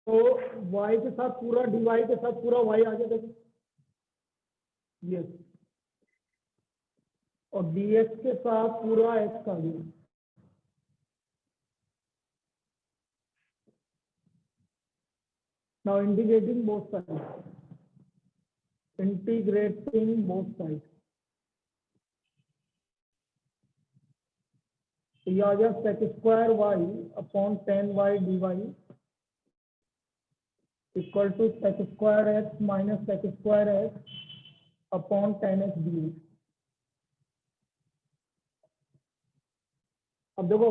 तो y के साथ पूरा dy के साथ पूरा y आ गया, देखो यस, और dx के साथ पूरा x आ गया। Now integrating both side, integrating both side, तो ये आ गया sec square y upon 10y dy equal to sec square x minus sec square x upon 10x dy। अब देखो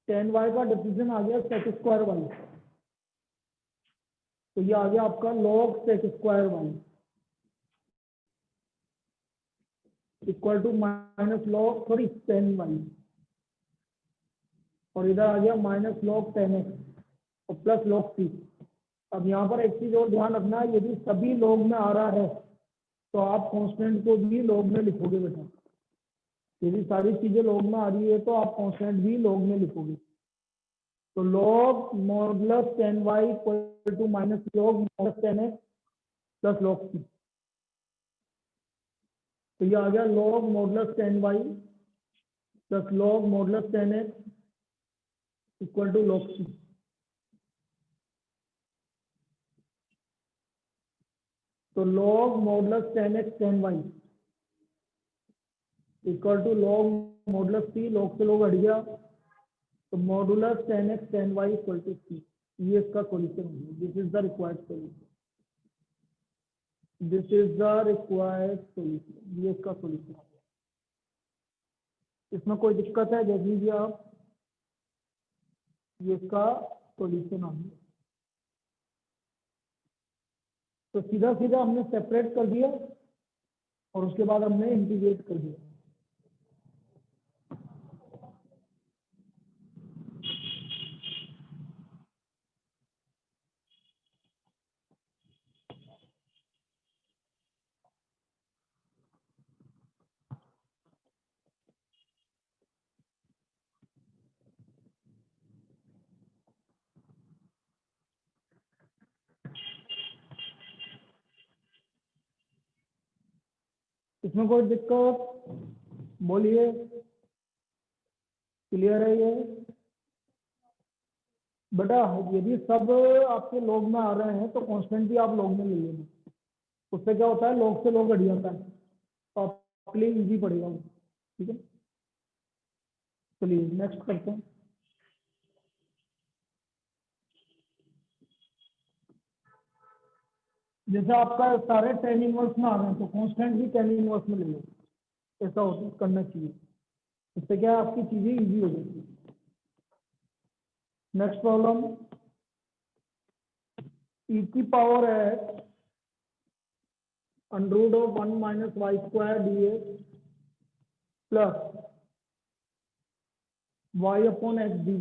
10y का डिफिजन आ गया sec स्क्वायर y, तो ये आ गया आपका log sec square y equal to minus log 10y, और इधर आ गया माइनस लॉग 10x और प्लस लॉग c। अब यहाँ पर एक चीज और ध्यान रखना, यदि सभी लॉग में आ रहा है तो आप कांस्टेंट को भी लॉग में लिखोगे बेटा। यदि सारी चीजें लॉग में आ रही है तो आप कांस्टेंट भी लॉग में लिखोगे। तो log modulus 10y equal to minus log modulus 10x plus log c। तो ये आ गया log modulus 10y plus log modulus 10x equal to log c। तो log modulus 10x 10y equal to log modulus c, log से log हट गया, तो modulus 10x 10y equal to c। ये इसका सॉल्यूशन है। This is the required solution, this is the required solution, ये इसका सॉल्यूशन है। इसमें कोई दिक्कत है देख लीजिए आप, ये इसका सॉल्यूशन आ गया। तो सीधा सीधा हमने सेपरेट कर दिया और उसके बाद हमने इंटीग्रेट कर दिया। इसमें कोई दिक्कत बोलिए, क्लियर है ये बेटा? यदि सब आपके लॉग में आ रहे हैं तो कांस्टेंट भी आप लॉग में ले लेना, उससे क्या होता है लॉग से लॉग हट जाता है, तो आपके लिए इजी पड़ेगा वो। ठीक है, चलिए नेक्स्ट करते हैं। जैसे आपका सारे tan इनवर्स में आ रहे हैं तो कांस्टेंट भी tan इनवर्स में ले लो, ऐसा करना चाहिए, इससे क्या है आपकी चीजें इजी हो जाएगी। नेक्स्ट प्रॉब्लम, e की power x under root of 1 minus y square dx plus y upon x dy।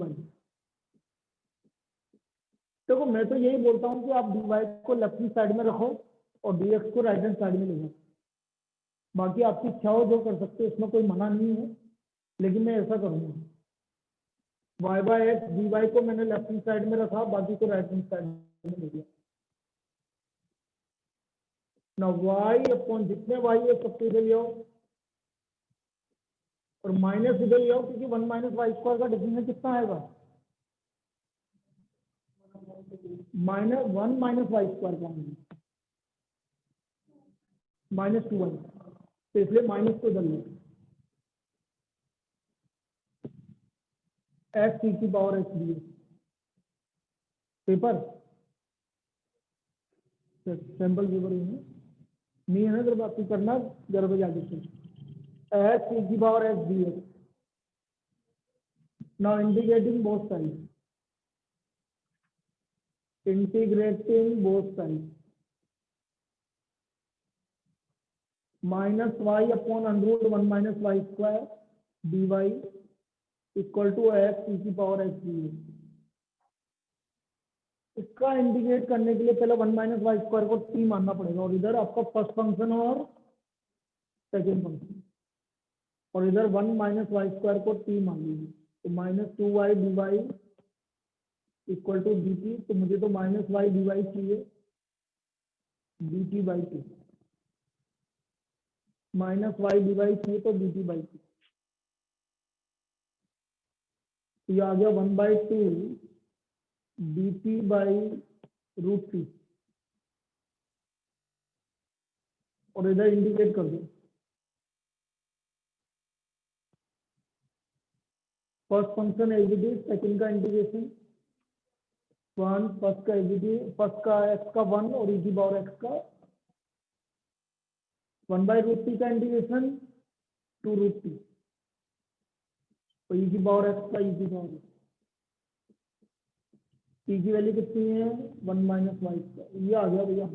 देखो मैं तो यही बोलता हूँ कि आप dy को लेफ्ट हैंड साइड में रखो और dx को राइट हैंड साइड में ले जाओ, बाकी आपकी इच्छा हो जो कर सकते हो, इसमें कोई मना नहीं है, लेकिन मैं ऐसा करूंगा y बाय एक्स dy को मैंने लेफ्ट हैंड साइड में रखा, बाकी को राइट हैंड साइड में ले दिया ना। y अपॉन जितने y है सबको इधर ले आओ और माइनस इधर ले आओ, क्योंकि 1 माइनस वाई स्क्वायर का डिफरेंस कितना आएगा, माइनस 1 माइनस वाई स्क्वायर का माइनस 2y, तो इसलिए माइनस को इधर ले एक्स ई की power x D paper sample paper नहीं है ना, जब आपको करना घर पे जाके एक्स ई की power x d x. Now integrating both side, integrating both side minus y upon under root 1 minus y square d y equal to x e की पावर एक्स डी एक्स। इसका integrate करने के लिए पहले 1 minus y square को t मानना पड़ेगा, और इधर आपका फर्स्ट फंक्शन और सेकेंड फंक्शन, और इधर 1 माइनस वाई स्क्वायर को t मान लीजिए, तो minus 2y dy equal to d t, तो मुझे तो माइनस वाई डी वाई चाहिए, d t by two, minus y d y चाहिए तो डी टी बाई टू, तो ये आ गया 1/2 d t by root t, और इधर इंटीग्रेट कर दो। First function as it is, second का इंटीग्रेशन 1, फर्स्ट का एज इट इज, फर्स्ट का एक्स का 1 और ई की पावर एक्स का 1/√t का इंटीग्रेशन 2√t, तो ई की पावर एक्स का ई की पावर एक्स, ई की वैल्यू कितनी है 1 माइनस वाई स्क्वायर, ये आ गया भैया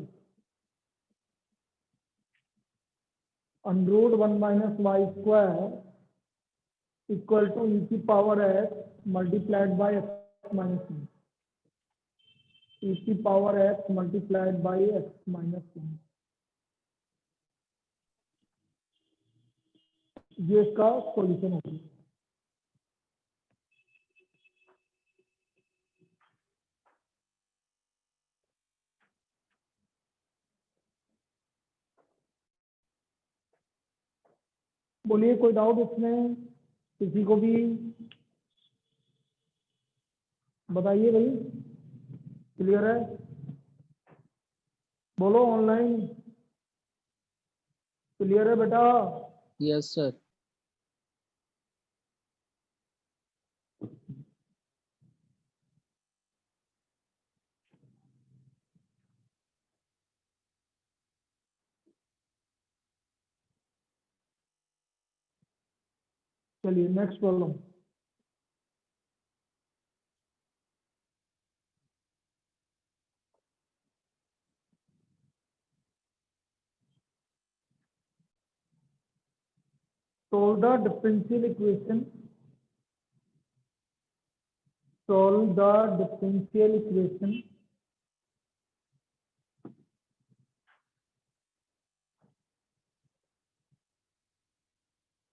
under root 1 minus y square equal to e की power x multiplied by x minus 1, e की power x multiplied by x minus 1, ये इसका सॉल्यूशन होगा। बोलिए कोई डाउट इसमें किसी को भी, बताइए भाई, क्लियर है? बोलो ऑनलाइन, क्लियर है बेटा? Yes sir. चलिए next problem. solve the differential equation, solve the differential equation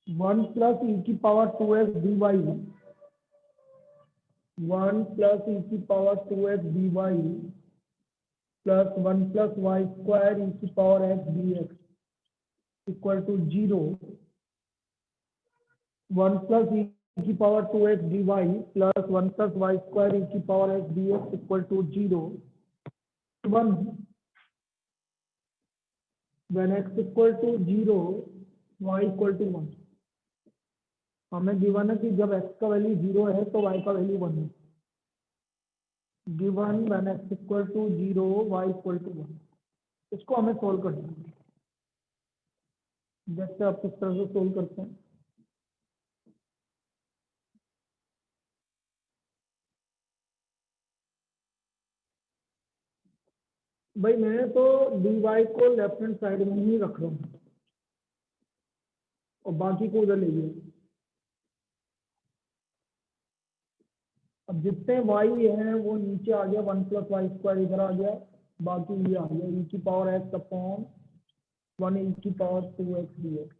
one plus e की power 2x dy, 1 plus e की power 2x dy plus 1 plus y square e की power x dx equal to 0, 1 plus e की power 2x dy plus 1 plus y square e की power x dx equal to 0, 1 when x equal to 0 y equal to 1, हमें given है कि जब x का value 0 है तो y का वैल्यू 1 है, given when x equal to 0 y equal to 1, इसको हमें सोल्व करना है। जैसे आप किस तरह से सोल्व करते हैं, भाई मैं तो dy को लेफ्ट हैंड साइड में ही रख रहा हूँ और बाकी को उधर ले गया। अब जितने y हैं वो नीचे आ गया, 1 प्लस वाई स्क्वायर इधर आ गया, बाकी ये आ गया ई की पावर एक्स अपॉन 1 ई की पावर 2x dx,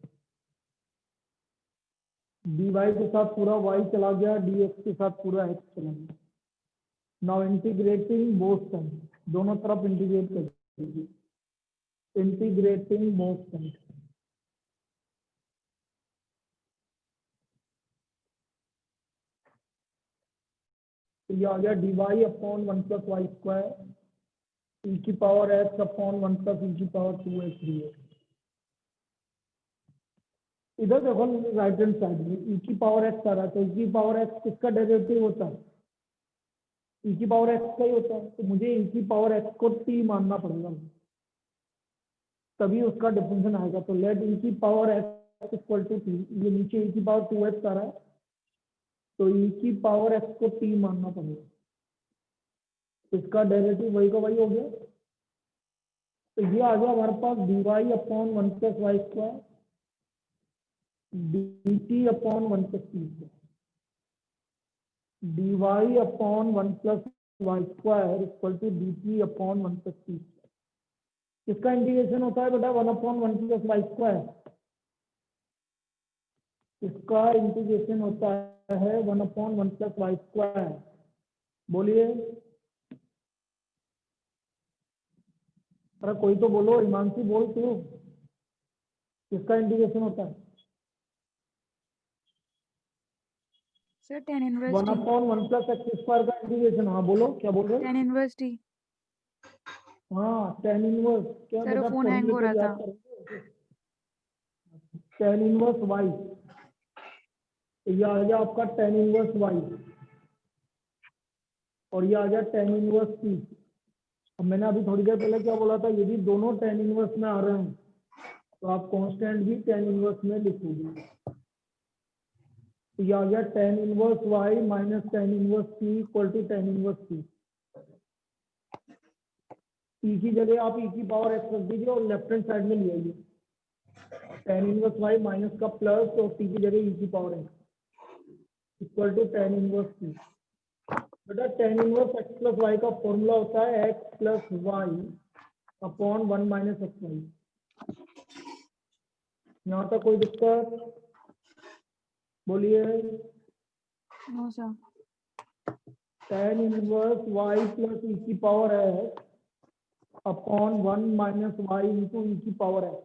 dy के साथ पूरा y चला गया, dx के साथ पूरा x चला गया। नाउ इंटीग्रेटिंग बोथ साइड, दोनों तरफ इंटीग्रेट कर दीजिए, इंटीग्रेटिंग बोथ साइड, तो ये आ गया dy upon 1 plus y square e की power x upon 1 plus e की पावर 2x dx। इधर देखो राइट हैंड साइड में ई की पावर एक्स आ रहा है, तो ई की पावर एक्स किसका डेरिवेटिव होता है, ई की पावर एक्स का ही होता है, तो मुझे ई की पावर एक्स को t मानना पड़ेगा, तभी उसका डिफरेंशियल आएगा। तो लेट ई की power x equal to t, ये नीचे ई की पावर 2x आ रहा है, तो ई की पावर एक्स को t मानना पड़ेगा, इसका डेरिवेटिव वही का वही हो गया। तो ये आ गया हमारे पास dy upon 1 plus y square dt upon 1 plus t square, dy upon 1 plus y square equal to dt upon 1 plus t square. इसका इंटीग्रेशन होता है बेटा 1 अपॉन 1 प्लस वाई स्क्वायर, इसका इंटीग्रेशन होता है 1 अपॉन 1 प्लस वाई स्क्वायर बोलिए, अरे कोई तो बोलो, हिमांशी बोल तू, किसका इंटीग्रेशन होता है? Sir tan inverse one t, upon one plus x square का इंटीग्रेशन। हाँ बोलो, क्या बोल रहे हो? tan inverse t। हाँ टेन इनवर्स, क्या सर वो बेटा फोन हैंग फॉर्मूले हो पे रहा याद था। करेंगे। टेन इनवर्स वाई, ये आ गया आपका टेन इनवर्स वाई, और ये आ गया टेन इनवर्स सी। अब मैंने अभी थोड़ी देर पहले क्या बोला था, यदि दोनों टेन इनवर्स में आ रहे हैं तो आप कांस्टेंट भी टेन इनवर्स में लिखोगे। तो ये आ गया tan inverse y minus tan inverse c equal to tan inverse c. E की जगह आप ई की पावर एक्स रख दीजिए और लेफ्ट हैंड साइड में ले आइए। टेन इनवर्स वाई माइनस का प्लस और सी की जगह ई की power x equal to tan inverse सी। बेटा tan inverse x plus y का फॉर्मूला होता है x plus Y upon one minus x Y. यहाँ तक कोई दिक्कत? बोलिए। No sir. Tan inverse y plus e की power x upon one minus Y into ई की power x,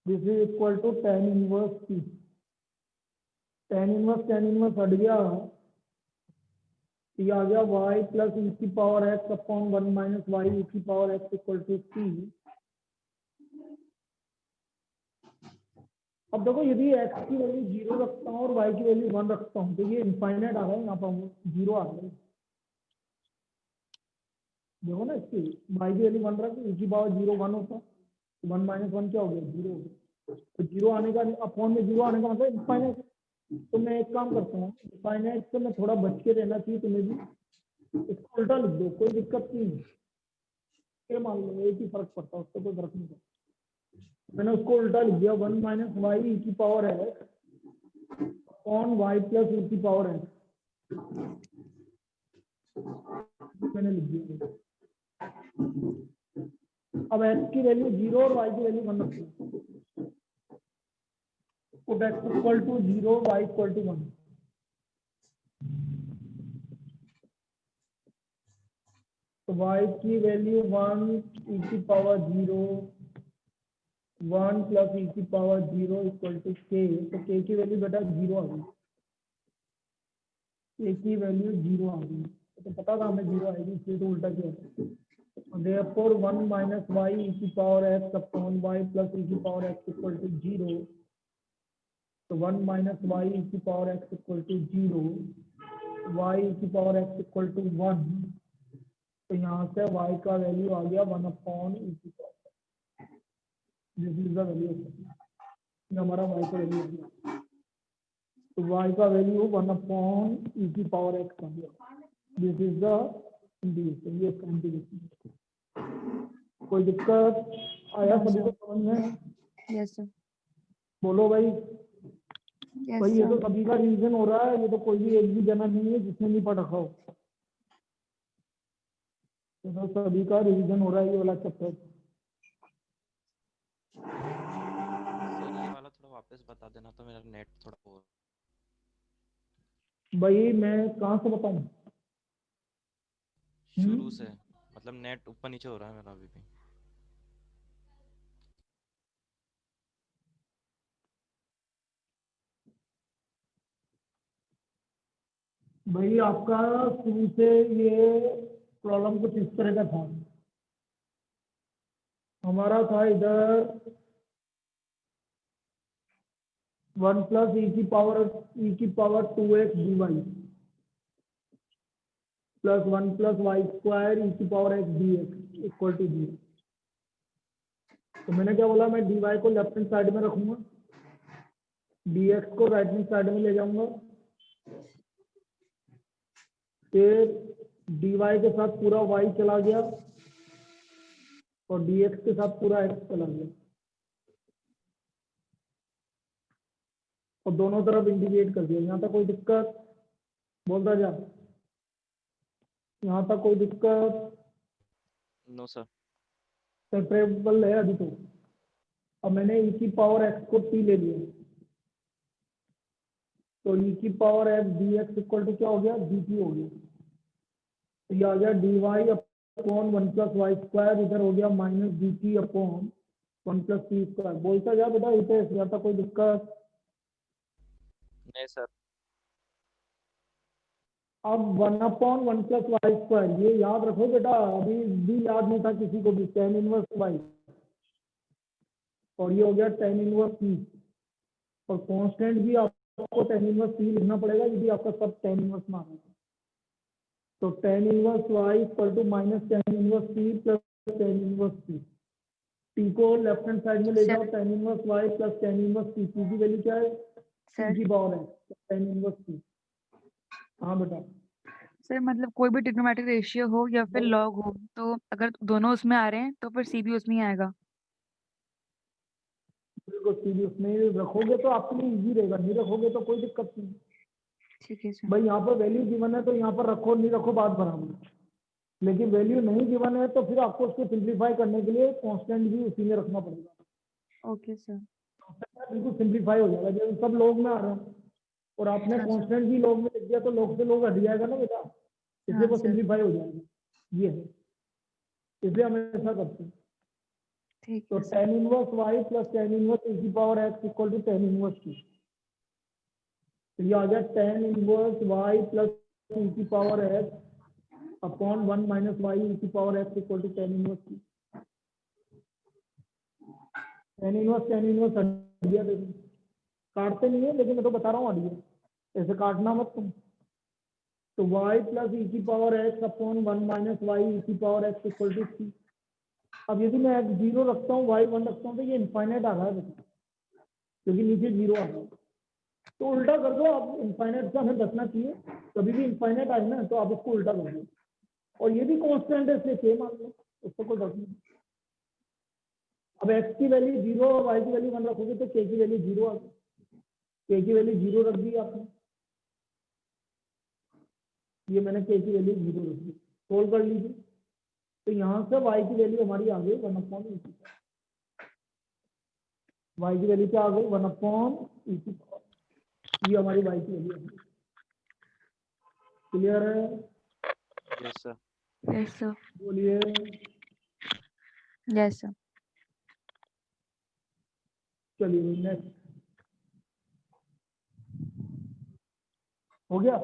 this is equal to tan inverse c. Tan inverse हट गया, ये आ गया वाई प्लस ई की power x upon one minus y e की power x equal to c. अब देखो, यदि x की वैल्यू जीरो रखता हूँ और y की वैल्यू वन रखता हूँ तो ये इनफाइनाइट आ रहा है, यहाँ पर जीरो आ रहा है। देखो ना, इसकी y की वैल्यू वन रख, e की पावर जीरो वन होता, वन माइनस वन क्या हो गया, जीरो हो गया। तो जीरो आने का, अपॉन में जीरो आने का मतलब इनफाइनाइट। तो मैं एक काम करता हूँ, इनफाइनाइट से मैं थोड़ा बच के रहना चाहिए तुम्हें भी, इसको उल्टा लिख दो, कोई दिक्कत नहीं है। ये मान लो एक ही फर्क पड़ता है, उससे कोई फर्क नहीं पड़ता। मैंने उसको उल्टा लिख दिया, वन माइनस वाई ई की पावर है अपॉन वाई प्लस ई की पावर है, मैंने लिख दिया। अब x की वैल्यू जीरो और y की वैल्यू वन रखी है, तो x equal to zero, y equal to one. तो y की वैल्यू वन, e की power zero, one plus e की पावर जीरो इक्वल टू के। तो k की वैल्यू बेटा जीरो आ गई, k की वैल्यू जीरो आ गई। तो पता था हमें जीरो आएगी, इसलिए तो उल्टा किया। Therefore 1 minus y e की power x upon y plus e की पावर x equal to 0। तो 1 minus y e की power x equal to 0, y e की पावर x equal to 1। तो यहाँ से y का वैल्यू आ गया 1 अपॉन e की power, this is the value, ये हमारा y का वैल्यू आ गया। तो y का वैल्यू 1 अपॉन e की पावर x आ गया, दिस इज द इंटीग्रेशन, ये इसका इंटीग्रेशन। कोई दिक्कत आया सभी को समझ में? Yes sir. बोलो भाई। यस भाई ये तो सर। सभी का रिवीजन हो रहा है, ये तो कोई भी एक भी जना नहीं है जिसने नहीं पढ़ रखा हो। ये तो सभी का रिवीजन हो रहा है, ये वाला चैप्टर। सर ये वाला थोड़ा वापस बता देना, तो मेरा नेट थोड़ा हो। भाई मैं कहाँ से बताऊं? शुरू से, मतलब नेट ऊपर नीचे हो रहा है मेरा अभी भी। भाई आपका शुरू से ये प्रॉब्लम कुछ इस तरह का था। हमारा था इधर वन प्लस ई की power two x d y plus one plus y square e की power x d x equal to 0। तो मैंने क्या बोला, मैं डी वाई को लेफ्ट हैंड साइड में रखूंगा, डी एक्स को राइट हैंड साइड में ले जाऊंगा, फिर डी वाई के साथ पूरा वाई चला गया और डी एक्स के साथ पूरा एक्स चला गया, और दोनों तरफ इंटीग्रेट कर दिया। यहाँ तक कोई दिक्कत? बोलता जा। यहाँ तक कोई दिक्कत? No sir. सेपरेबल है अभी तो। अब मैंने ई की पावर एक्स को टी ले लिया, तो ई की power x d x equal to क्या हो गया, डी टी हो गया। तो ये आ गया d y upon one plus y square, इधर हो गया minus d t upon one plus t square. बोलता जा बेटा इसे, या तो कोई दिक्कत? नहीं सर। अब one upon one plus y square, ये याद रखो बेटा, अभी भी याद नहीं था किसी को भी, टेन इनवर्स वाई, और ये हो गया टेन इनवर्स सी, और कांस्टेंट भी आपको टेन इनवर्स सी लिखना पड़ेगा, ये भी आपका सब टेन इनवर्स में आना है। तो tan inverse y equal to minus tan inverse c plus tan inverse c. T को लेफ्ट हैंड साइड में ले जाओ, tan inverse y plus tan inverse c, c की वैल्यू क्या है? सर सी की पावर है टेन इनवर्स सी। हाँ बेटा, सर मतलब कोई भी ट्रिग्नोमेट्रिक रेशियो हो या फिर लॉग हो, तो अगर दोनों उसमें आ रहे हैं तो फिर सी भी उसमें ही आएगा। बिल्कुल सी उसमें रखोगे तो आपके लिए इजी रहेगा, नहीं रखोगे तो कोई दिक्कत नहीं। ठीक है सर। भाई यहाँ पर वैल्यू गिवन है तो यहाँ पर रखो, नहीं रखो बात बराबर, लेकिन वैल्यू नहीं गिवन है तो फिर आपको उसको सिंप्लीफाई करने के लिए कांस्टेंट भी उसी में रखना पड़ेगा। Okay sir. बिल्कुल सिंप्लीफाई हो जाएगा, जब सब लोग में आ रहे हैं और आपने हाँ सर। कांस्टेंट भी लोग में लिख दिया तो लोग से लोग हट जाएगा ना बेटा, इसलिए हाँ वो सर। सिंप्लीफाई हो जाएगा। ये है, इसलिए हम ऐसा करते हैं। ठीक तो है sir. Tan inverse y plus tan inverse e की power x equal to tan inverse t. तो ये आ गया tan inverse y plus e की power x upon one minus y e की power x equal to tan inverse t. Tan inverse हट गया, देखो काटते नहीं है लेकिन मैं तो बता रहा हूँ हट गया, ऐसे काटना मत तुम। तो y प्लस ई की power x upon one minus y e की power x equal to c. अब यदि मैं x जीरो रखता हूँ y वन रखता हूँ तो ये इनफाइनाइट आ रहा है बेटा, क्योंकि नीचे जीरो आ रहा है। तो उल्टा कर दो आप, इनफाइनाइट से हमें बचना चाहिए, कभी भी इनफाइनाइट आए ना तो आप इसको उल्टा कर दो, और ये भी कांस्टेंट है इसलिए सेम आ गया, उससे कोई डर नहीं। अब x की वैल्यू जीरो और y की वैल्यू वन रखोगे तो k की वैल्यू जीरो आ गई, k की वैल्यू जीरो रख दी आपने, ये मैंने k की वैल्यू जीरो रख दी, सोल्व कर लीजिए। तो यहाँ से y की वैल्यू हमारी आ गई वन अपॉन ई की पावर, y की वैल्यू क्या आ गई? वन अपॉन ई की पावर, ये हमारी y की वैल्यू आ गई। क्लियर है? Yes sir. Yes sir. बोलिए। Yes sir. चलिए नेक्स्ट हो गया।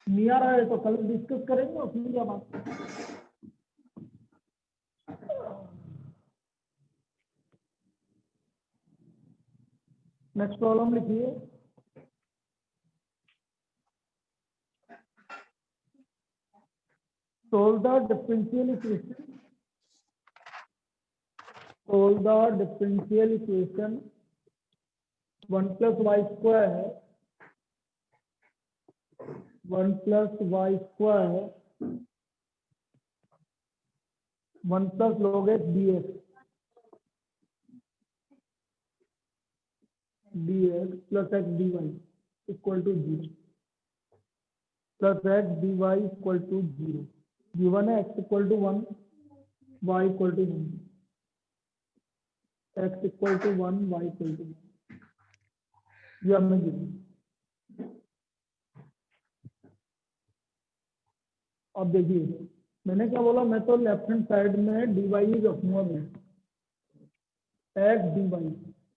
नहीं आ रहा है तो कल डिस्कस करेंगे, उसमें क्या बात। नेक्स्ट प्रॉब्लम लिखिए। solve the differential equation, solve the differential equation 1 plus y square 1 plus y square 1 plus log x dx dx plus x dy equal to 0 plus x dy equal to 0। given है x equal to 1 y equal to 1, x equal to 1 y equal to 1, ये हमने given। अब देखिए मैंने क्या बोला, मैं तो लेफ्ट हैंड साइड में dy ही रखूंगा, मैं x dy,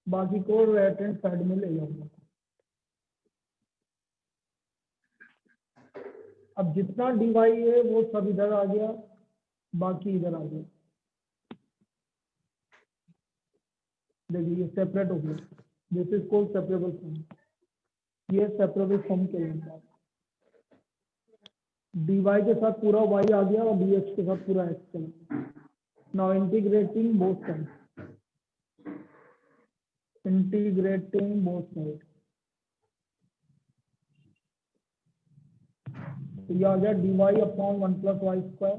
बाकी को राइट हैंड साइड में ले जाऊंगा। अब जितना dy है वो सब इधर आ गया, बाकी इधर आ गया। देखिए ये सेपरेट हो गया, this is called separable form, ये सेपरेबल फॉर्म कहलाता है। dy के साथ पूरा y आ गया और dx के साथ पूरा x चला गया। Now integrating both side, integrating both side, तो ये आ गया dy upon one plus y square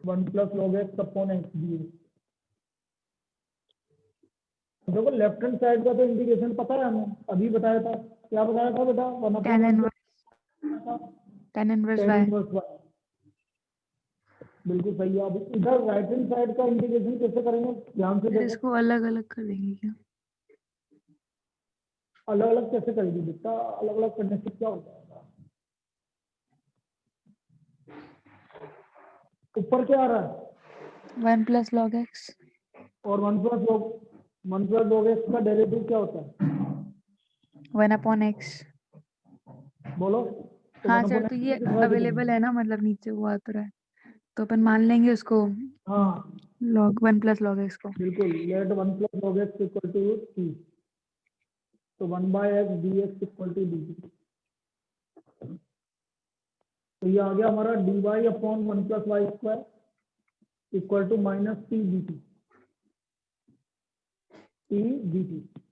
1 plus log x upon x dx। देखो लेफ्ट हैंड साइड का तो इंटीग्रेशन पता है हमें, अभी बताया था, क्या बताया था बेटा? One tan upon inverse tan inverse tan y। Inverse y, बिल्कुल सही है। अब इधर राइट हैंड साइड का इंटीग्रेशन कैसे करेंगे, ध्यान से फिर देखो। इसको अलग अलग कर देंगे क्या? अलग अलग कैसे करेगी बेटा, अलग अलग करने से क्या हो जाएगा? ऊपर क्या आ रहा है 1 plus log x और 1 plus log x का डेरिवेटिव क्या होता है 1 upon x। बोलो। तो हाँ 1 सर, upon तो x ये किस तरह से अवेलेबल करेंगे? है ना, मतलब नीचे वो आ तो रहा है, तो अपन मान लेंगे उसको हाँ log 1 plus log x को। बिल्कुल, let 1 plus log x equal to t, तो 1/x dx equal to dt। तो ये आ गया हमारा dy upon 1 + y² equal to -t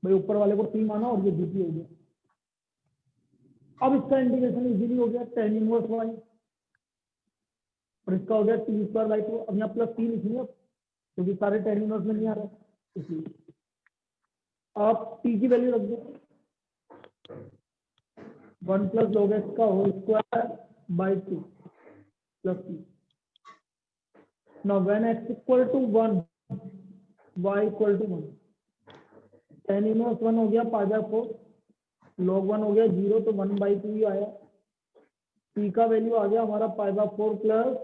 भाई ऊपर वाले को t माना और ये dt हो गया। अब इसका इंटीग्रेशन इजीली हो गया, tan इनवर्स y और इसका हो गया t²/2। अब यहाँ प्लस t लिखेंगे अब, क्योंकि सारे tan इनवर्स में नहीं आ रहे इसलिए आप t की वैल्यू रख दो 1 + log x का whole square by 2 plus t। Now when x equal to 1 y equal to 1, tan inverse 1 हो गया π/4, log 1 हो गया 0, तो 1/2 ही आया। t का वैल्यू आ गया हमारा π/4 प्लस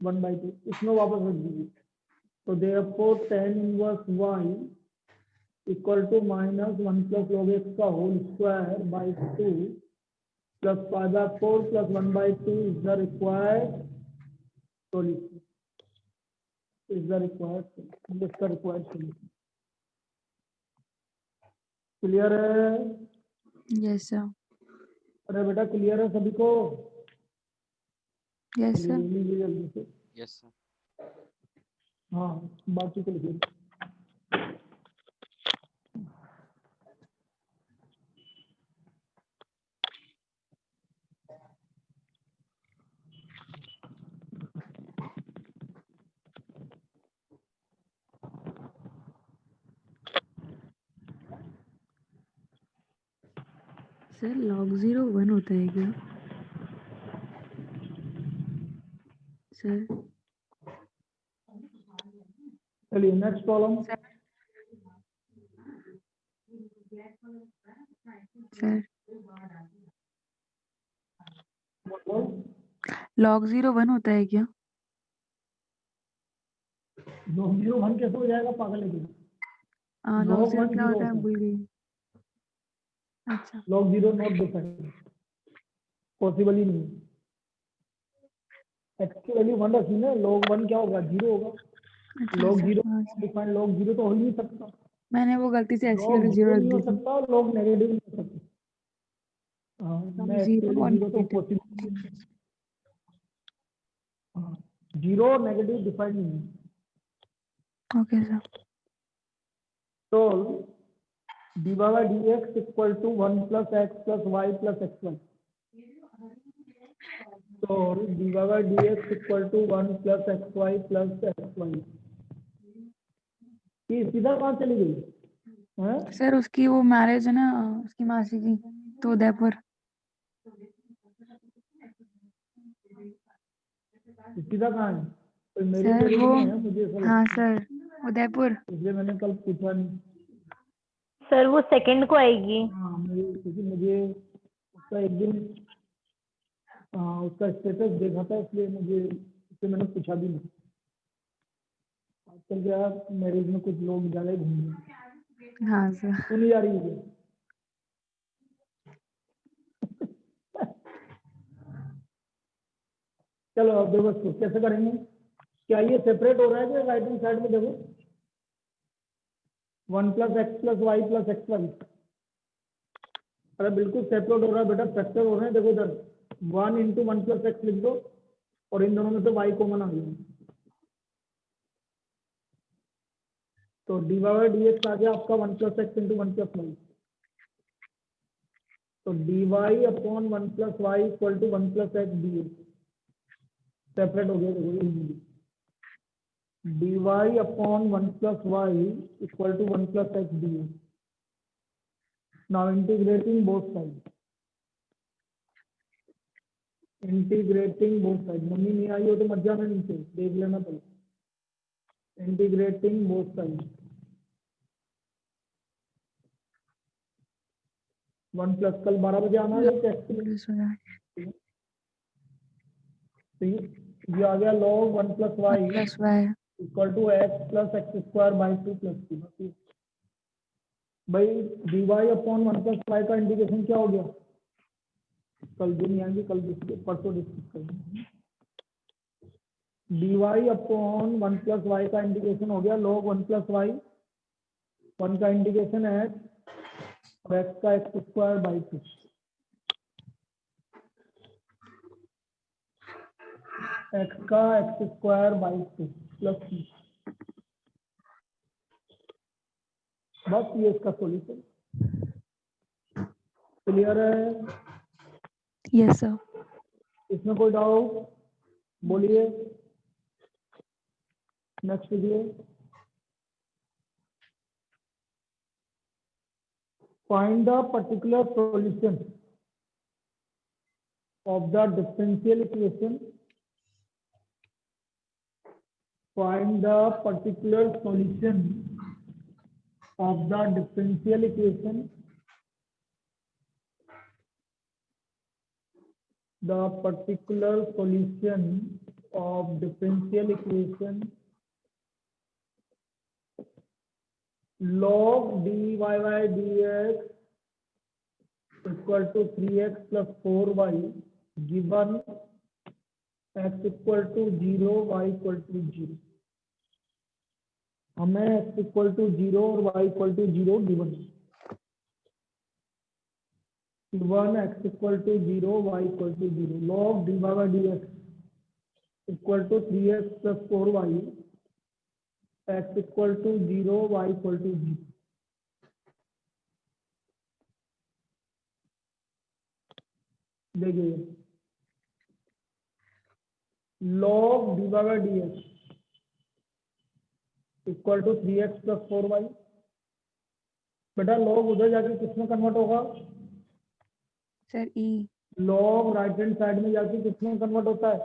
1/2, इसमें वापस रख दीजिए। तो देयरफॉर tan इनवर्स y equal to -1 + log x का whole square by 2 plus π/4 plus 1/2 is the required solution, इसका रिक्वायर्ड सॉल्यूशन। क्लियर है? Yes sir. अरे बेटा क्लियर है सभी को? यस चलिए सर। ले लीजिए जल्दी से। Yes sir. हाँ बाकी को लिखिए। सर log 0 1 होता है क्या सर? चलिए नेक्स्ट प्रॉब्लम। सर log 0 1 होता है क्या? log 0 1 कैसे हो जाएगा पागल है क्या? log log 0 1 क्या 0 होता है, होता है। भूल गई। अच्छा log 0 नॉट डिफाइंड, पॉसिबल ही नहीं। x की वैल्यू 1 रखी ना, log 1 क्या होगा 0 होगा। अच्छा log सर, 0 हाँ नॉट सर, डिफाइंड, log 0 तो हो ही नहीं सकता। मैंने वो गलती से ऐसी log वाली 0 0 रख नहीं दी हो थी। सकता, log नेगेटिव नहीं हो सकता। हाँ log मैं 0 एक्चुअली और 0 तो नेगेटिव। पॉसिबल, हाँ 0 नेगेटिव डिफाइंड नहीं है। Okay sir. तो dy/dx equal to 1 + x + y + x1। तो dy/dx equal to 1 + xy + xy। ये सीधा कहाँ चली गई है? सर उसकी वो मैरिज है ना, उसकी मासी की, तो उदयपुर। सीधा कहाँ है? तो मेरी सर मैरिज वो, में है मुझे ऐसा हाँ लगता है, सर उदयपुर। इसलिए मैंने कल पूछा नहीं। सर वो सेकंड को आएगी। हाँ क्योंकि मुझे उसका एक दिन उसका स्टेटस देखा था, इसलिए मैंने पूछा भी नहीं। आजकल क्या मैरिज में कुछ लोग ज़्यादा ही घूम रहे हैं। हाँ सर। क्यों नहीं जा रही है? चलो अब देखो इसको कैसे करेंगे। क्या ये सेपरेट हो रहा है कि राइट हैंड साइड में देखो 1 + x + y + x1। अरे बिल्कुल सेपरेट हो रहा है बेटा, फैक्टर हो रहे हैं। देखो इधर 1 × 1 + x लिख दो और इन दोनों में से y कॉमन आ गया, तो dy/dx आ गया आपका 1 + x × 1 + y। तो dy/1 + y equal to 1 + x dx separate हो गया। देखो dy/1 + y equal to 1 + x dx। Now integrating both side, mummy नहीं आई हो तो मत जाना नीचे, देख लेना पहले। इंटीग्रेटिंग बोथ साइड, 1 प्लस कल 12 बजे आना है टेस्ट के लिए। प्लस वाई तो ये आ गया log 1 plus y plus y equal to x plus x square by 2 plus 3। भाई dy अपॉन 1 प्लस वाई का इंटीग्रेशन क्या हो गया? कल दिन आएंगे, कल परसों डिस्कस करेंगे। dy अपॉन 1 प्लस वाई का इंटीग्रेशन हो गया log 1 प्लस वाई, 1 का इंटीग्रेशन एक्स और एक्स का एक्स स्क्वायर बाई 2, एक्स का एक्स स्क्वायर बाई 2 प्लस 3। बस ये इसका सॉल्यूशन। क्लियर है? Yes sir. इसमें कोई डाउट? बोलिए। नेक्स्ट कीजिए। Find the particular solution of the differential equation. Find the particular solution of the differential equation, the particular solution of differential equation log dy by dx equal to 3x plus 4y given x equal to 0 y equal to 0। हमें x equal to 0 और y equal to 0 given है। x equal to 0 y equal to 0 log dy by dx equal to 3x plus 4y x equal to 0 y equal to 0। देखिए log dy by dx equal to 3x plus 4y। बेटा log उधर जाके किसमें convert होगा? Sir e log right hand side में जाके किसमें convert होता है?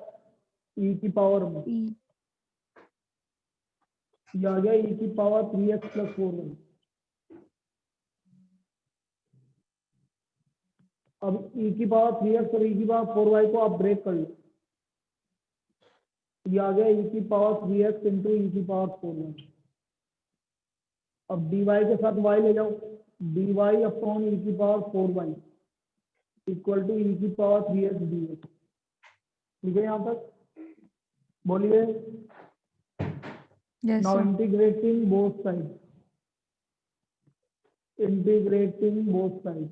e की पावर में। ई ये आ गया e की पावर 3x प्लस 4y। अब e की पावर 3x और e की पावर 4y को आप ब्रेक कर लो। ये आ गया e की पावर 3x इंटू e की पावर 4y। अब dy के साथ y ले जाओ, dy अपॉन e की power 4y equal to e की पावर 3x dx। ठीक है यहाँ तक? बोलिए। Yes now sir. Integrating both side, integrating both side.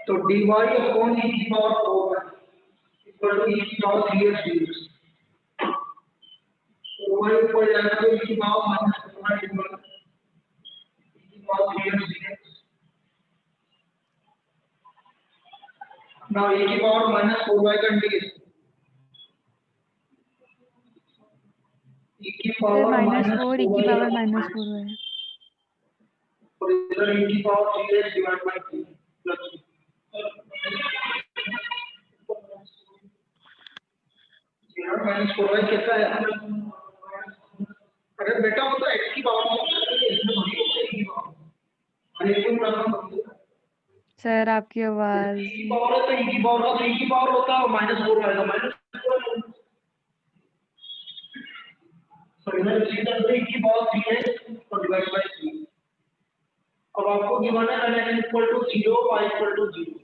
तो dy अपॉन e की पावर 4 इक्वल टू e की पावर 3x dx। तो y ऊपर जाएगा तो e की पावर माइनस 4 इक्वल e की power 3x dx। Now e की पावर माइनस 4y का इंटीग्रेशन e की सर पावर -4 e की -4y पावर -4 है। और इधर e की power 3x divide by 3 plus -4y कैसा है? अरे बेटा वो तो x की पावर है, इसमें थोड़ी होता है e की पावर। अरे ये प्रॉब्लम सर आपकी आवाज e की पावर है तो e की पावर का तो e की पावर होता है और -4 आएगा -4। तो इधर सीधा e की पावर 3x और डिवाइड बाय 3। अब आपको गिवन है n equal to 0 y equal to 0।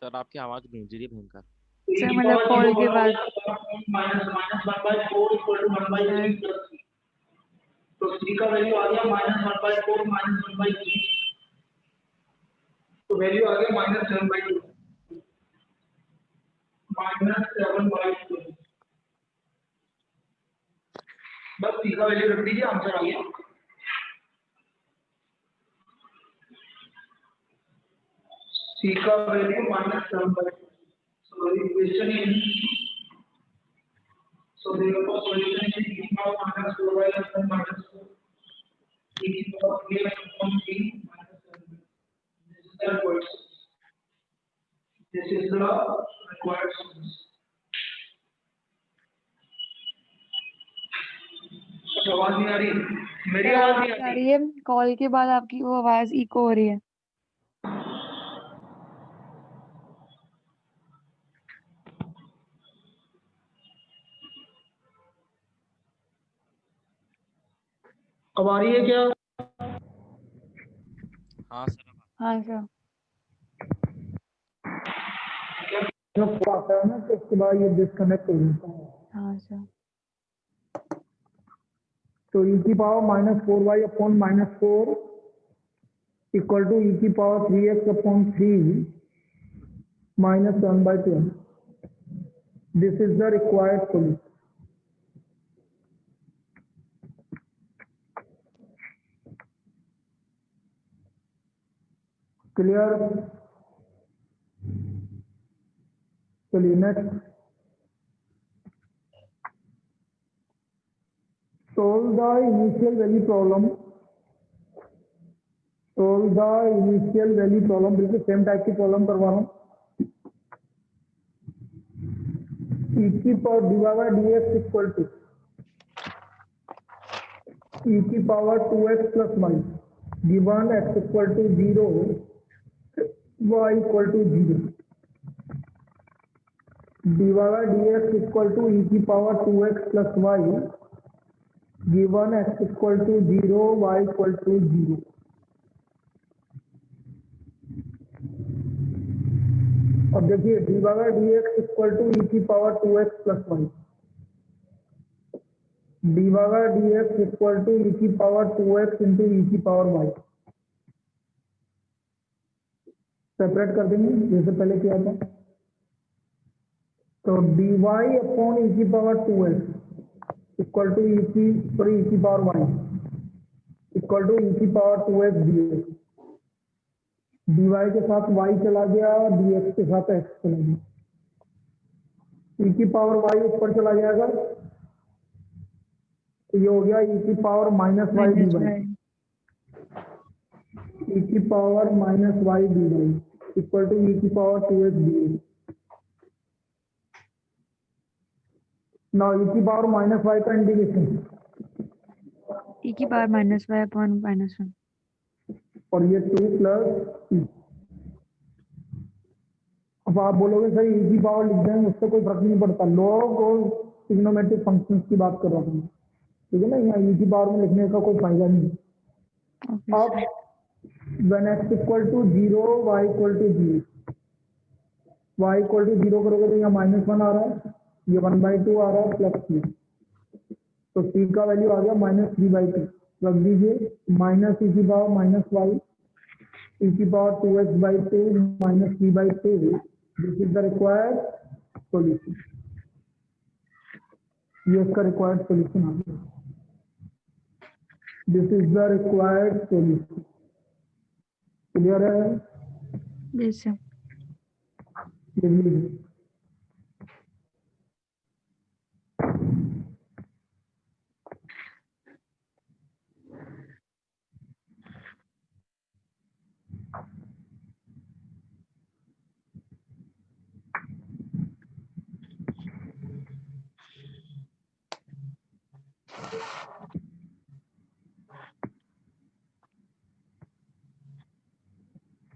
Sir आपकी आवाज गूंज रही है भयंकर। सर मतलब कॉल के बाद माइनस 1/4 इक्वल टू 1/3 प्लस 3। तो c का वैल्यू आ गया -1/4 -1/3। तो वैल्यू आ गया -7/2 -7/2। बस c का वैल्यू रख दीजिए, आंसर आ गया। c का value -7/2। So the equation is, so therefore solution is e की पावर -4y upon -4 e की power 3x upon 3 -7। This is the required solution. This is the required solution. आवाज नहीं आ रही, मेरी सर आवाज आपकी नहीं आ आ रही रही। है, कॉल के बाद आपकी वो आवाज इको हो रही है। अब आ रही है क्या? हाँ सर हाँ सर। जब आता है ना तो उसके बाद ये डिस्कनेक्ट हो जाता है। हाँ सर। तो e की पावर -4y अपॉन -4 इक्वल टू e की power 3x upon 3 -7/2। This is the required solution. Clear? चलिए next. Solve the initial value problem. Solve the initial value problem। बिल्कुल सेम टाइप की प्रॉब्लम करवा रहा हूँ। e की power divide dx equal to e की power 2x plus y given x equal to 0 y equal to 0 divide dx equal to e की power 2x plus y given x equal to 0 y equal to 0। अब देखिए divide dx equal to e की power 2x plus y divide dx equal to e की power 2x into e की power y। Separate कर देंगे जैसे पहले किया था। तो dy अपॉन e की power 2x equal to e की power y equal to e की पावर 2x dx। dy के साथ y चला गया, dx के साथ x चला गया। e की पावर y ऊपर चला जाएगा तो ये हो गया e की पावर -y dy। e की power -y dy equal to e की power 2x dx। Now e की पावर -y का इंटीग्रेशन e की पावर -y अपॉन -1। और ये 2 प्लस e। अब आप बोलोगे सर e की पावर लिख देंगे उससे कोई फर्क नहीं पड़ता। लॉग और ट्रिग्नोमेट्रिक फंक्शंस की बात कर रहा हूँ, ठीक है ना। यहाँ e की पावर में लिखने का कोई फायदा नहीं। अब when x equal to 0 y equal to 0 y equal to 0 करोगे तो यहाँ -1 आ रहा है, ये 1/2 आ रहा है प्लस 3। तो c का वैल्यू आ गया -3/2। रख दीजिए -e की पावर -y e की power 2x by 2 minus p by 2. This is the required solution. ये इसका required solution आ गया. This is the required solution. Clear है? Yes, sir. लीजिए.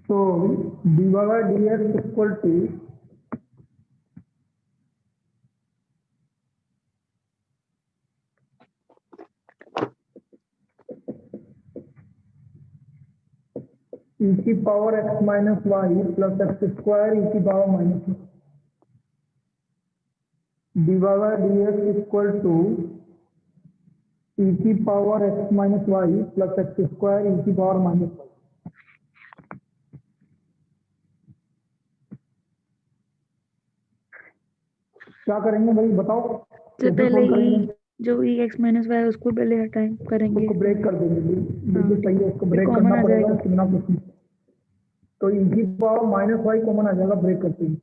So dy by dx equal to e की power x minus y plus x square e की power minus y. dy by dx equal to e की power x minus y plus x square e की power minus y. क्या करेंगे भाई बताओ? तो कैसे पहले solve करेंगे? जो ई एक्स माइनस वाई उसको पहले हटाएं करेंगे. उसको ब्रेक कर देंगे. बिल्कुल सही है. उसको फिर ब्रेक common करना आ पड़ेगा जाएगा. बिना कुछ नहीं. तो e की पावर माइनस वाई कॉमन आ जाएगा ब्रेक करते ही.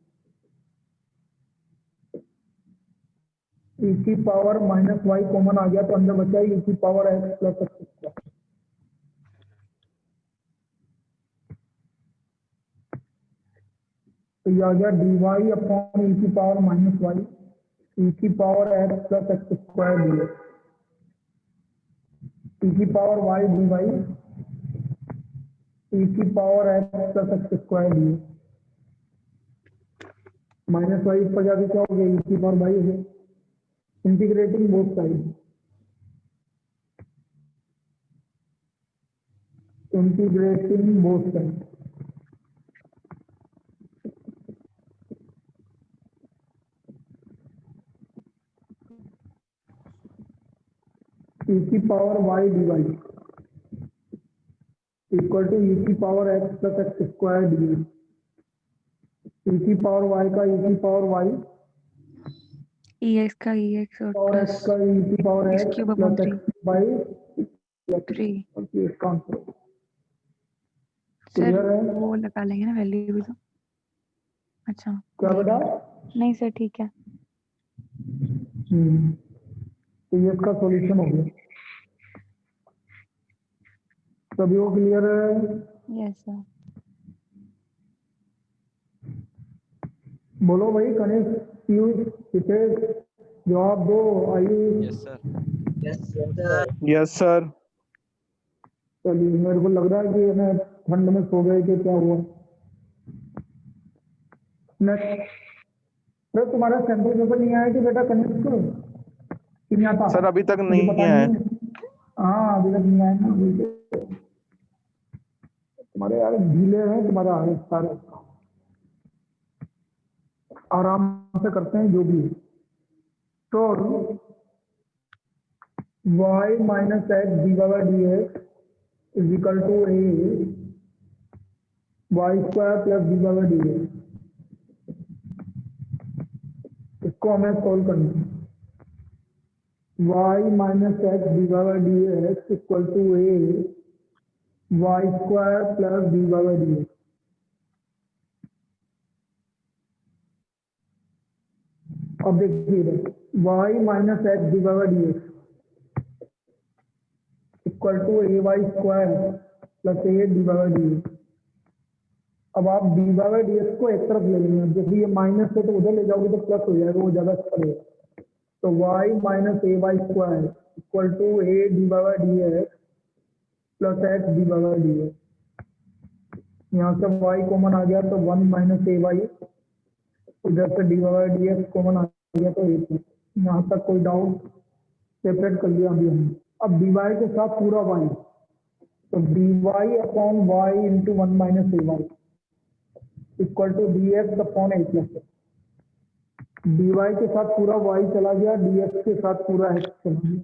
e की पावर माइनस वाई कॉमन आ गया तो अंदर बचा e की power x plus x square. तो ये आ गया dy अपॉन e की पावर माइनस वाई e की power x plus x square d. e की पावर y dy e की power x plus x square d. Minus y पर जाके क्या हो गया? e की पावर y हो गया. Integrating both side. Integrating both side. e की power y dy equal to e की power x plus x square d. e की पावर y का e की पावर y ई एक्स का ई एक्स और power x plus का e की power x x cube upon plus 3. x by 3. इसका answer sir clear है? वो लगा लेंगे ना वैल्यू भी तो. अच्छा क्या बेटा? नहीं सर ठीक है. तो ये इसका सॉल्यूशन हो गया. सभी को क्लियर है? Yes sir. बोलो भाई. कनिष्क, पीयूष, हितेश, जवाब दो. Ayush. Yes sir. Yes sir. चलिए, मेरे को लग रहा है कि मैं ठंड में सो गए कि क्या हुआ. नेक्स्ट. सर तुम्हारा सैंपल पेपर नहीं आया कि बेटा कनिष्क? कि नहीं आता? सर अभी तक मुझे नहीं पता आया है. हाँ अभी तक नहीं आया ना. अभी तो तुम्हारे यार ढीले हैं तुम्हारे आगे सारे. आराम से करते हैं जो भी है. तो y minus x d by d x is equal to a y square plus d by d x. इसको हमें सोल्व करना है. y minus x d by d x equal to a y square plus d by d x. अब देखिए y minus x d by d x equal to a y square plus a d by d x. अब आप D by d x को एक तरफ ले लेंगे. जैसे ये माइनस है तो उधर ले जाओगे तो प्लस हो जाएगा, वो ज्यादा पड़ेगा. तो y minus a y square equal to a d by d x plus x d by d x. यहाँ से y कॉमन आ गया तो 1 माइनस ए वाई. इधर से d by d x common आ गया तो ए प्लस. यहाँ तक कोई डाउट? सेपरेट कर लिया अभी हमने. अब dy के साथ पूरा y. तो dy upon y into 1 minus a y equal to d x upon a plus. dy के साथ पूरा y चला गया, dx के साथ पूरा x चला गया.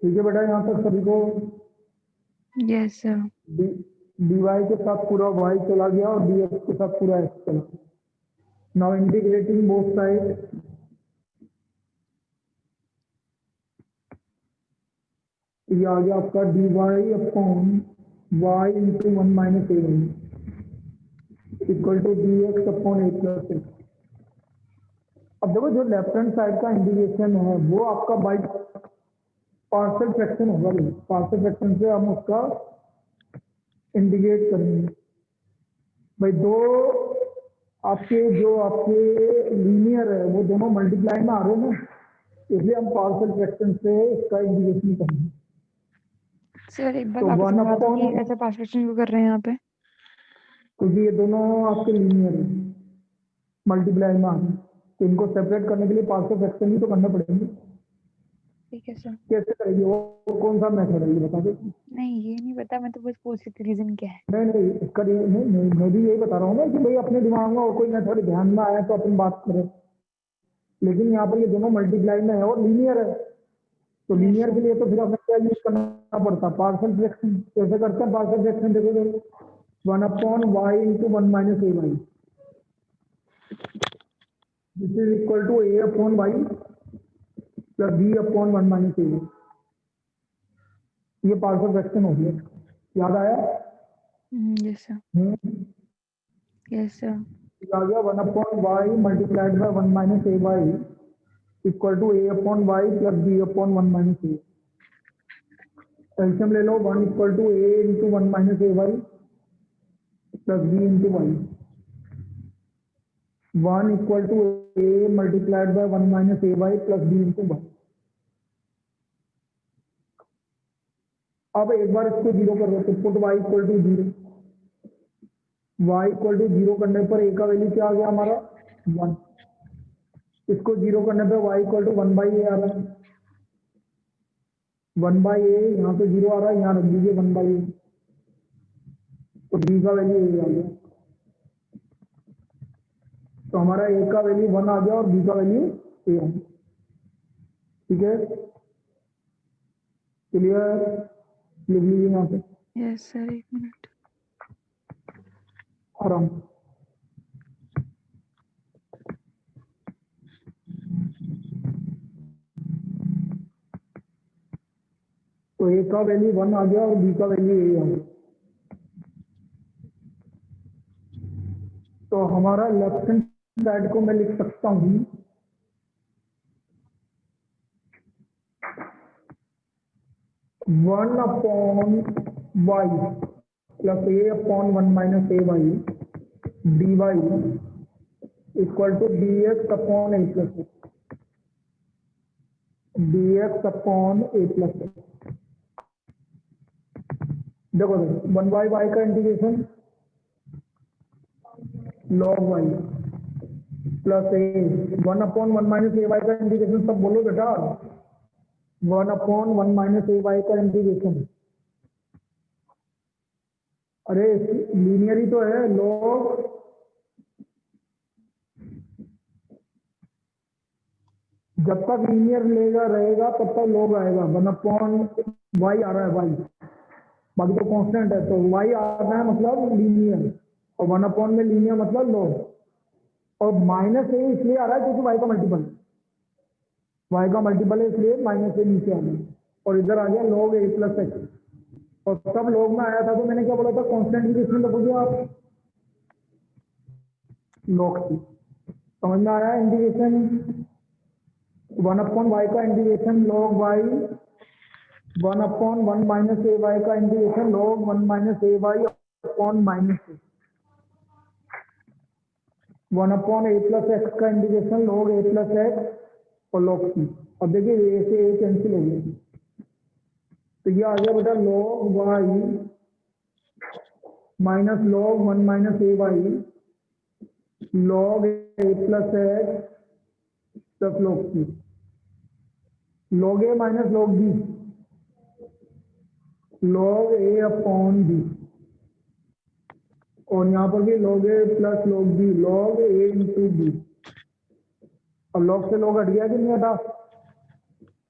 ठीक है बेटा यहाँ तक सभी को? Yes sir. dy के साथ पूरा y चला गया और dx के साथ पूरा x चला गया। नाउ इंटीग्रेटिंग बोथ साइड, ये आ गया आपका dy upon y into 1 minus a equal to dx upon a plus x। अब देखो जो लेफ्ट हैंड साइड का इंटीग्रेशन है वो आपका बाई पार्शियल फ्रैक्शन होगा। पार्शियल फ्रैक्शन से हम उसका इंटीग्रेट करेंगे। भाई दो आपके जो आपके लीनियर है वो दोनों मल्टीप्लाई में आ रहे हैं ना, इसलिए हम पार्शियल फ्रैक्शन से इसका इंटीग्रेशन करेंगे। सर एक बार तो वापस 1 बता दो कि अपॉन, ऐसा पार्शियल क्यों कर रहे हैं यहाँ पे? क्योंकि ये दोनों आपके लीनियर है, मल्टीप्लाई में आ रहे हैं, तो इनको सेपरेट करने के लिए पार्शियल फ्रैक्शन ही तो करना पड़ेंगे। ठीक है सर। कैसे करेंगे वो कौन सा मेथड है ये बता दो। नहीं ये नहीं पता, मैं तो बस पूछ रही थी रीजन क्या है। नहीं इसका मैं भी यही बता रहा हूँ ना कि भाई अपने दिमाग में और कोई मेथड ध्यान में आया तो अपन बात करें, लेकिन यहाँ पर ये दोनों मल्टीप्लाई में है और लीनियर है, तो लीनियर के लिए तो फिर हमें क्या यूज करना पड़ता है? Partial fraction. कैसे करते हैं पार्शियल फ्रैक्शन? देखो 1 upon y into 1 minus a y, this is equal to a upon y plus b upon 1 minus a y. ये पार्शियल फ्रैक्शन हो गया, याद आया? Yes sir. Yes sir. आ गया 1 upon y multiplied by 1 minus a y equal to a upon y plus b upon 1 minus a. LCM ले लो, 1 equal to a into 1 minus a y plus b into y. 1 equal to a multiplied by 1 minus a y plus b into y. अब एक बार इसको zero कर दो तो put y equal to 0। y equal to 0 करने पर a का वैल्यू क्या आ गया हमारा 1। इसको जीरो करने पर y इक्वल टू 1 बाई ए आ रहा है। 1 बाई ए यहाँ पे 0 आ रहा है, यहाँ रख दीजिए 1 बाई ए, तो b का वैल्यू a आ गया। तो हमारा a का वैल्यू 1 आ गया और b का वैल्यू a आ गया। ठीक है, क्लियर? लिख लीजिए यहाँ पे यस सर, एक मिनट। आराम। तो a का वैल्यू 1 आ गया और b का वैल्यू a आ गया। तो हमारा लेफ्ट हैंड साइड को मैं लिख सकता हूँ 1 upon y plus a upon 1 minus a y d y equal to d x upon a plus x, d x upon a plus x. देखो 1 बाई वाई का integration log y plus a 1 upon 1 minus a y का integration, सब बोलो बेटा 1 upon 1 minus a y का integration. अरे linear ही तो है, लॉग जब तक लीनियर लेगा रहेगा तब तक लॉग आएगा। 1 अपॉन वाई आ रहा है वाई, बाकी तो कांस्टेंट है, तो वाई आ रहा है मतलब लीनियर, और 1 अपॉन में लीनियर मतलब लॉग, और माइनस ए इसलिए आ रहा है क्योंकि वाई का मल्टीपल, वाई का मल्टीपल है इसलिए माइनस ए नीचे आ गया, और इधर आ गया लॉग ए प्लस एक्स। और तब लॉग में आया था तो मैंने क्या बोला था, कांस्टेंट की किसमें रखोगे आप, लॉग की। समझ में आया इंटीग्रेशन? 1 अपॉन वाई का integration log y, 1 upon 1 minus a y का integration log 1 minus a y upon minus a, 1 upon a plus x का integration log a plus x और लॉग सी। अब देखिए ए से ए कैंसिल हो गया, तो ये आ गया बेटा log y minus log 1 minus a y log a plus x plus log c, log a minus log b, log a upon b, और यहाँ पर भी log a plus log b, log a into b. और log से log हट गया कि नहीं हटा?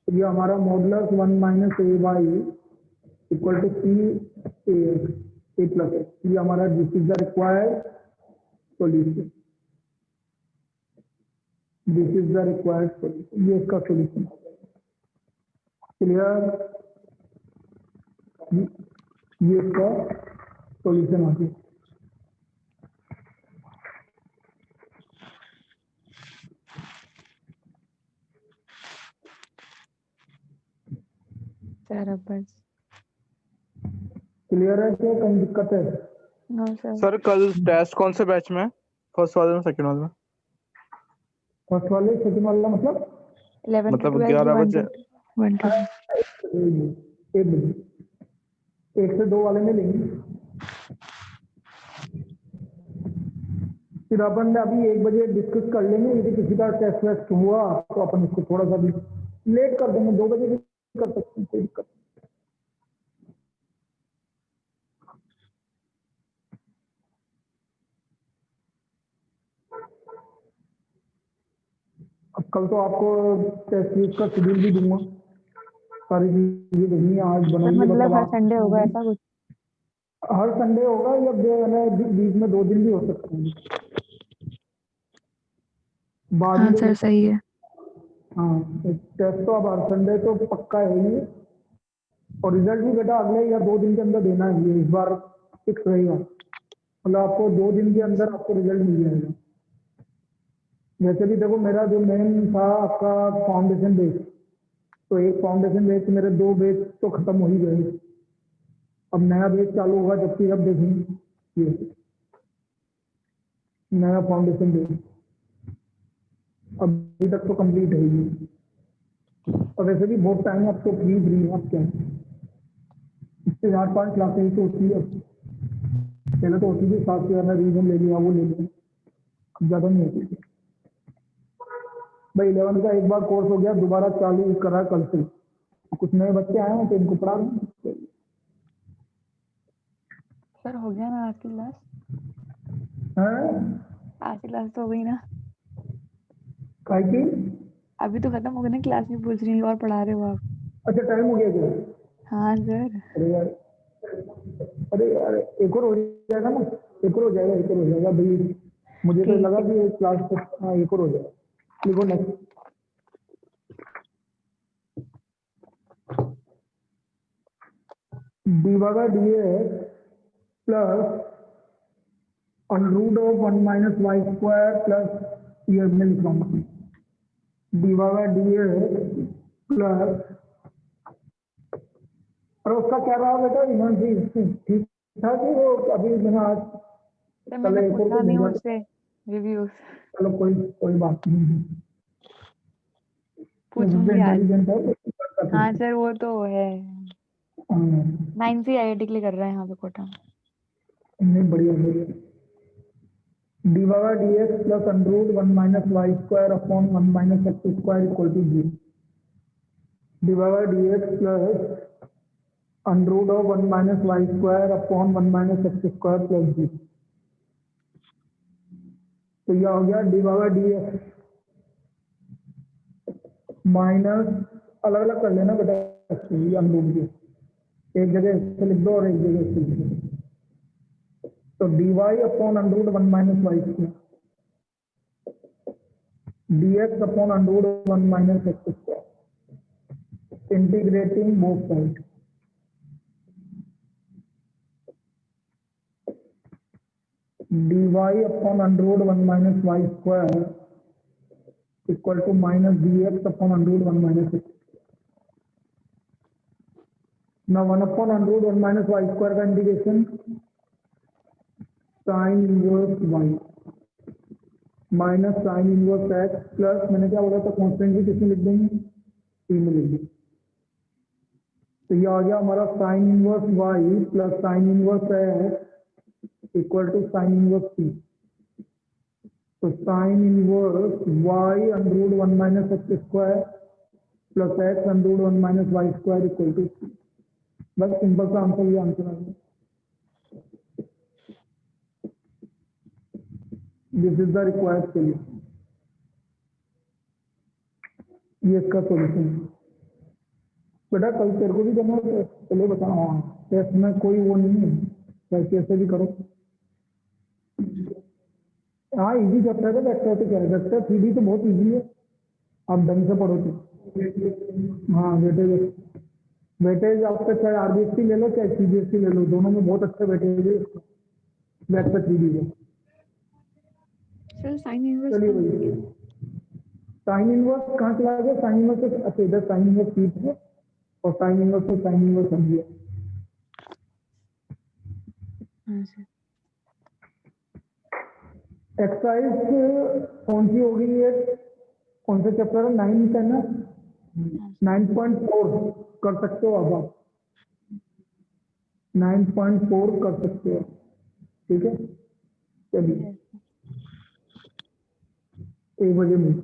तो ये हमारा modulus 1 minus a y equal to c a x. A plus x, ये हमारा this is the required solution, this is the required solution, ये इसका सॉल्यूशन क्लियर, ये इसका सॉल्यूशन आ गया। सर अब बस क्लियर है कि कहीं दिक्कत है? No sir. सर कल टेस्ट कौन से बैच में है? फर्स्ट वाले में सेकंड वाले में? फर्स्ट वाले सेकंड वाला मतलब 11 to मतलब 12 11 1 बजे। to 1 to 2। एक बजे, 1 से 2 वाले में लेंगे। फिर अपन ने अभी 1 बजे डिस्कस कर लेंगे, यदि किसी का टेस्ट वेस्ट हुआ तो अपन इसको थोड़ा सा भी लेट कर देंगे, 2 बजे भी कर सकते हैं, कोई दिक्कत नहीं। अब कल तो आपको टेस्ट सीरीज का शेड्यूल भी दूंगा, सारी चीजें देखनी है, आज सर बनाइए, मतलब हर आप संडे होगा ऐसा कुछ? हर संडे होगा या बीच में 2 दिन भी हो सकते हैं बाद हाँ में। सर सही है। हाँ, टेस्ट तो अब हर संडे तो पक्का है ही, और रिजल्ट भी बेटा अगले या 2 दिन के अंदर देना है, ये इस बार फिक्स रहेगा, मतलब आपको 2 दिन के अंदर आपको रिजल्ट मिल जाएगा। वैसे भी देखो मेरा जो मेन था आपका फाउंडेशन बेस, तो एक फाउंडेशन बेस मेरे 2 बेस तो खत्म हो ही गए, अब नया बेस चालू होगा, जबकि अब देखेंगे ये नया फाउंडेशन बेस अभी तक तो कंप्लीट है ही, और वैसे भी बहुत टाइम आपको फ्री है, आप क्या इससे 8-5 क्लासें ही तो होती है, पहले तो होती थी 7 से ज़्यादा रिवीजन ले लिया, वो ले लिया, अब ज़्यादा नहीं होती थी भाई। 11 का एक बार कोर्स हो गया, दोबारा चालू करा कल से, कुछ नए बच्चे आए हैं तो इनको पढ़ा दें। सर हो गया ना आज की क्लास? हैं? आज की क्लास तो हो गई ना? काय की? अभी तो खत्म हो गई ना क्लास, में पूछ रही हूँ और पढ़ा रहे हो आप? अच्छा टाइम हो गया क्या? हाँ सर। अरे यार, अरे यार एक और हो जाएगा ना, एक और हो जाएगा, एक और हो जाएगा भाई, मुझे तो ठीक लगा है। कि क्लास हाँ एक और हो जाएगा। लिखो next, dy by dx plus √ of 1 minus y square plus ये मैं लिख रहा हूँ dy by dx प्लस, और उसका क्या रहा बेटा इन्होंने ठीक था कि वो अभी मैंने आज सर कल मैंने एक और पूछा को नहीं भेजा, उससे रिव्यूज। चलो कोई बात नहीं, पूछूंगी आज। इंटेलिजेंट है। हाँ सर वो तो है, हाँ, 9 से IIT के लिए कर रहा है यहाँ पे कोटा में। नहीं बढ़िया बढ़िया। dy by dx plus √ 1 minus y square upon 1 minus x square equal to 0। dy by dx plus √ of 1 minus y square upon 1 minus x square plus 0। तो यह हो गया dy by dx माइनस, अलग अलग कर लेना बेटा, √ के एक जगह इससे लिख दो और एक जगह इससे लिख दो, तो dy upon √ 1 minus y square dx upon √ 1 minus x square, integrating both side, dy upon √ 1 minus y square equal to minus dx upon √ 1 minus x। now 1 upon √ 1 minus y square का integration sine inverse y minus sine inverse x plus, मैंने क्या बोला था constant भी किसमें लिख देंगे, c में लिख देंगे, तो ये आ गया हमारा sine inverse y plus sine inverse x equal to sine inverse c। तो sine inverse y √ 1 minus x square plus x √ 1 minus y square equal to c। बस सिंपल सा आंसर, ये आंसर आ गया। This is the required solution, ये इसका solution है बेटा। कल तेरे को भी देना है टेस्ट, चलो बताओ, हाँ टेस्ट में कोई वो नहीं है, चाहे कैसे भी करो। हाँ इजी चैप्टर है, वेक्टर तो क्या है, वेक्टर 3D तो बहुत इजी है, आप ढंग से पढ़ो तो। हाँ वेटेज, वेटेज आपका चाहे RBST ले लो चाहे CBSE ले लो, दोनों में बहुत अच्छा वेटेज है इसका, वेक्टर 3D है। सर साइन इनवर्स चलिए भाई, साइन इनवर्स कहाँ चला गया, साइन इनवर्स तो अच्छा इधर साइन इनवर्स सीट है और साइन इनवर्स तो साइन इनवर्स समझिए। हाँ सर। एक्सरसाइज कौन सी होगी ये, कौन सा चैप्टर है, 9 है ना, 9.4 कर सकते हो अब आप, 9.4 कर सकते हो, ठीक है। चलिए 1 बजे मिलते हैं।